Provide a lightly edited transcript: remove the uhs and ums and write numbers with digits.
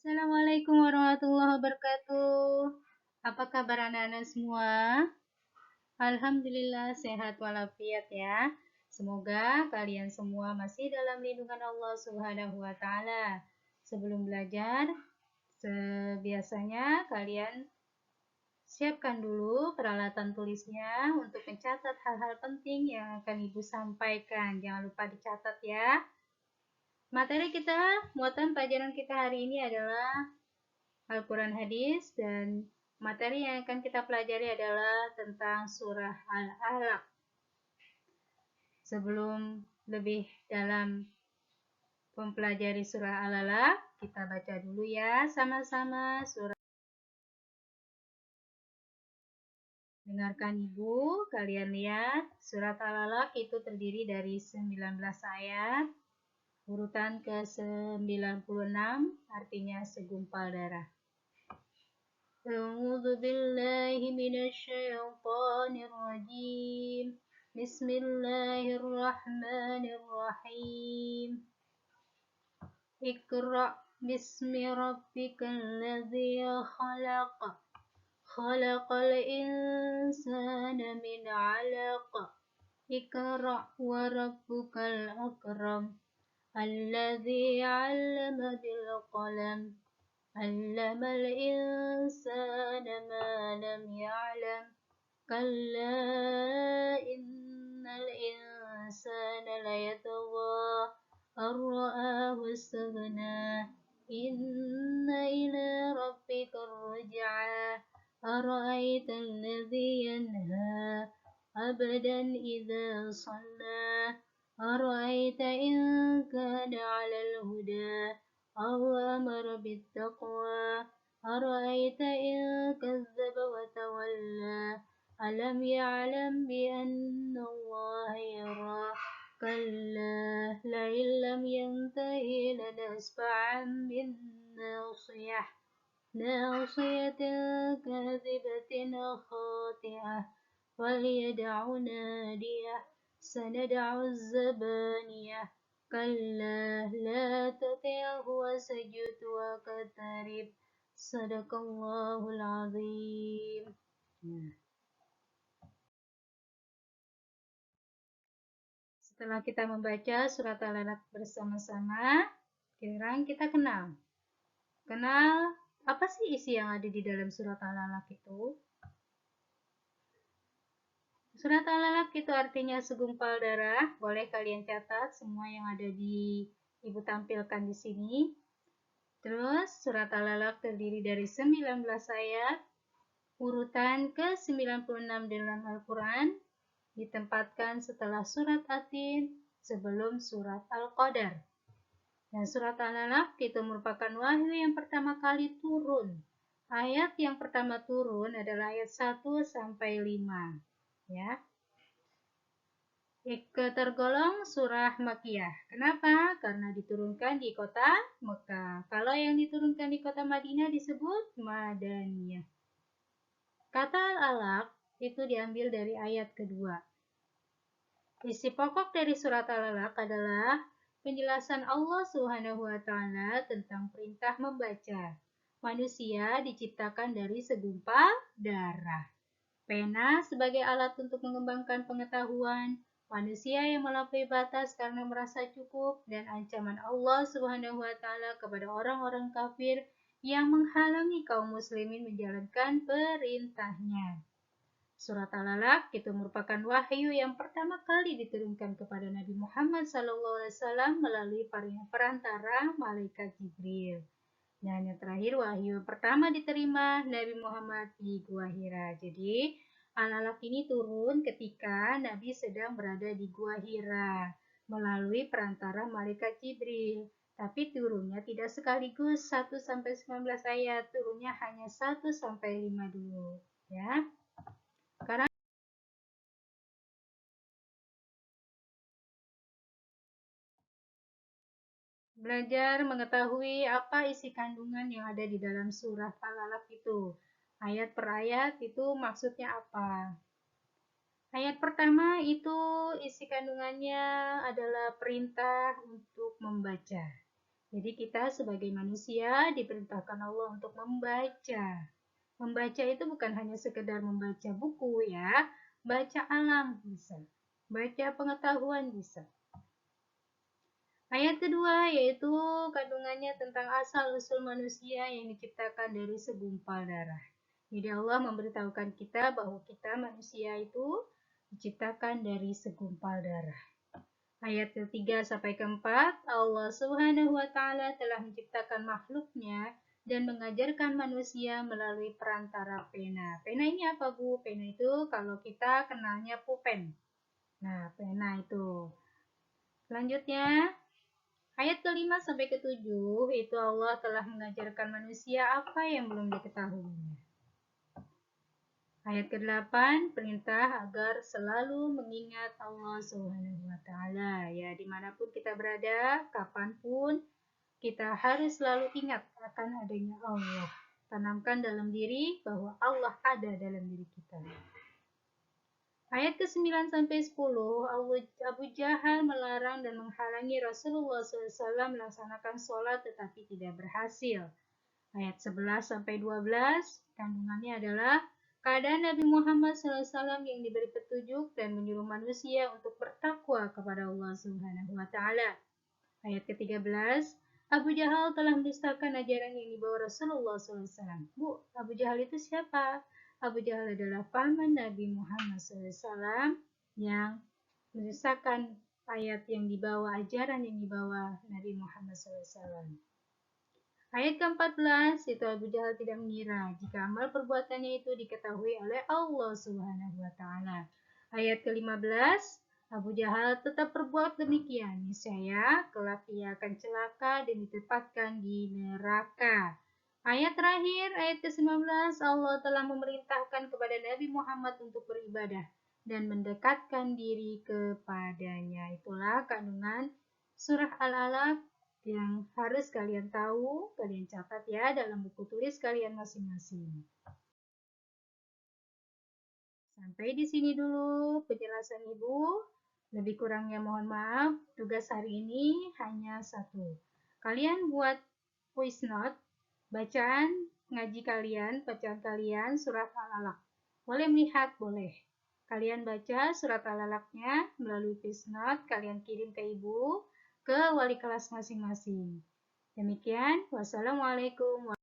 Assalamualaikum warahmatullahi wabarakatuh. Apa kabar anak-anak semua? Alhamdulillah sehat walafiat ya. Semoga kalian semua masih dalam lindungan Allah Subhanahu wa taala. Sebelum belajar, sebiasanya kalian siapkan dulu peralatan tulisnya untuk mencatat hal-hal penting yang akan Ibu sampaikan. Jangan lupa dicatat ya. Materi kita, muatan pelajaran kita hari ini adalah Al-Quran Hadis, dan materi yang akan kita pelajari adalah tentang surah Al-Alaq. Sebelum lebih dalam mempelajari surah Al-Alaq, kita baca dulu ya sama-sama surah. Dengarkan Ibu, kalian lihat surat Al-Alaq itu terdiri dari 19 ayat, urutan ke-96 artinya segumpal darah. أعوذ بالله من الشيطان الرجيم بسم الله الرحمن الرحيم اقرأ باسم ربك الذي خلق خلق الإنسان من علق اقرأ وربك الأكرم الذي علم بالقلم علم الإنسان ما لم يعلم كلا إن الإنسان ليطغى أن رآه استغنى إن إلى ربك الرجعى أرأيت الذي ينهى عبدا إذا صلى أرأيت إن كان على الهدى أو أمر بالتقوى أرأيت إن كذب وتولى ألم يعلم بأن الله يرى كلا لئن لم ينته لنسفعا بالناصية ناصية كاذبة خاطئة فليدع ناديه سندع الزبانية كلا لا تطعه واسجد واقترب Sadaqallahul azim. Setelah kita membaca surat Al-Alaq bersama-sama, sekarang kita kenal apa sih isi yang ada di dalam surat Al-Alaq itu. Surat Al-Alaq itu artinya segumpal darah. Boleh kalian catat semua yang ada di Ibu tampilkan di sini. Terus surat Al-Alaq terdiri dari 19 ayat, urutan ke-96 dalam Al-Quran, ditempatkan setelah surat At-Tin sebelum surat Al-Qadar. Dan surat Al-Alaq itu merupakan wahyu yang pertama kali turun. Ayat yang pertama turun adalah ayat 1 sampai 5. Ya. Tergolong surah Makkiyah. Kenapa? Karena diturunkan di kota Mekah. Kalau yang diturunkan di kota Madinah disebut Madaniyah. Kata Al-Alaq itu diambil dari ayat kedua. Isi pokok dari surat Al-Alaq adalah penjelasan Allah Subhanahu wa taala tentang perintah membaca. Manusia diciptakan dari segumpal darah. Pena sebagai alat untuk mengembangkan pengetahuan, manusia yang melampaui batas karena merasa cukup, dan ancaman Allah Subhanahu wa taala kepada orang-orang kafir yang menghalangi kaum muslimin menjalankan perintahnya. Surat Al-Alaq itu merupakan wahyu yang pertama kali diturunkan kepada Nabi Muhammad SAW melalui perantara malaikat Jibril. Dan yang terakhir, wahyu pertama diterima Nabi Muhammad di Gua Hira. Jadi, Al-Alaq ini turun ketika Nabi sedang berada di Gua Hira melalui perantara malaikat Jibril. Tapi turunnya tidak sekaligus 1 sampai 19 ayat, turunnya hanya 1 sampai 5 dulu, ya. Sekarang belajar mengetahui apa isi kandungan yang ada di dalam surat Al-Alaq itu. Ayat per ayat itu maksudnya apa? Ayat pertama itu isi kandungannya adalah perintah untuk membaca. Jadi kita sebagai manusia diperintahkan Allah untuk membaca. Membaca itu bukan hanya sekedar membaca buku ya, baca alam bisa, baca pengetahuan bisa. Ayat kedua yaitu kandungannya tentang asal-usul manusia yang diciptakan dari segumpal darah. Jadi Allah memberitahukan kita bahwa kita manusia itu diciptakan dari segumpal darah. Ayat ketiga sampai keempat, Allah Subhanahu wa Ta'ala telah menciptakan makhluknya dan mengajarkan manusia melalui perantara pena. Pena ini apa, Bu? Pena itu kalau kita kenalnya pulpen. Nah, pena itu. Selanjutnya, ayat kelima sampai ketujuh, itu Allah telah mengajarkan manusia apa yang belum diketahuinya. Ayat ke-8, perintah agar selalu mengingat Allah Subhanahu wa Ta'ala. Ya, dimanapun kita berada, kapanpun, kita harus selalu ingat akan adanya Allah. Tanamkan dalam diri bahwa Allah ada dalam diri kita. Ayat ke-9 sampai 10, Abu Jahal melarang dan menghalangi Rasulullah SAW melaksanakan sholat tetapi tidak berhasil. Ayat 11 sampai 12, kandungannya adalah keadaan Nabi Muhammad SAW yang diberi petunjuk dan menyuruh manusia untuk bertakwa kepada Allah Subhanahu wa Ta'ala. Ayat ke-13, Abu Jahal telah mendustakan ajaran yang dibawa Rasulullah SAW. Bu, Abu Jahal itu siapa? Abu Jahal adalah paman Nabi Muhammad SAW yang mendustakan ayat yang dibawa, ajaran yang dibawa Nabi Muhammad SAW. Ayat ke-14, itu Abu Jahal tidak mengira jika amal perbuatannya itu diketahui oleh Allah Subhanahu wa Ta'ala. Ayat ke-15, Abu Jahal tetap berbuat demikian. Niscaya kelak ia akan celaka dan ditempatkan di neraka. Ayat terakhir, ayat ke-19, Allah telah memerintahkan kepada Nabi Muhammad untuk beribadah dan mendekatkan diri kepadanya. Itulah kandungan surah Al-Alaq yang harus kalian tahu, kalian catat ya dalam buku tulis kalian masing-masing. Sampai di sini dulu penjelasan Ibu. Lebih kurangnya mohon maaf, tugas hari ini hanya satu. Kalian buat voice note, bacaan ngaji kalian, bacaan kalian surat Al-Alaq. Boleh melihat, boleh. Kalian baca surat Al-Alaqnya melalui voice note, kalian kirim ke Ibu, ke wali kelas masing-masing. Demikian, wassalamualaikum warahmatullahi wabarakatuh.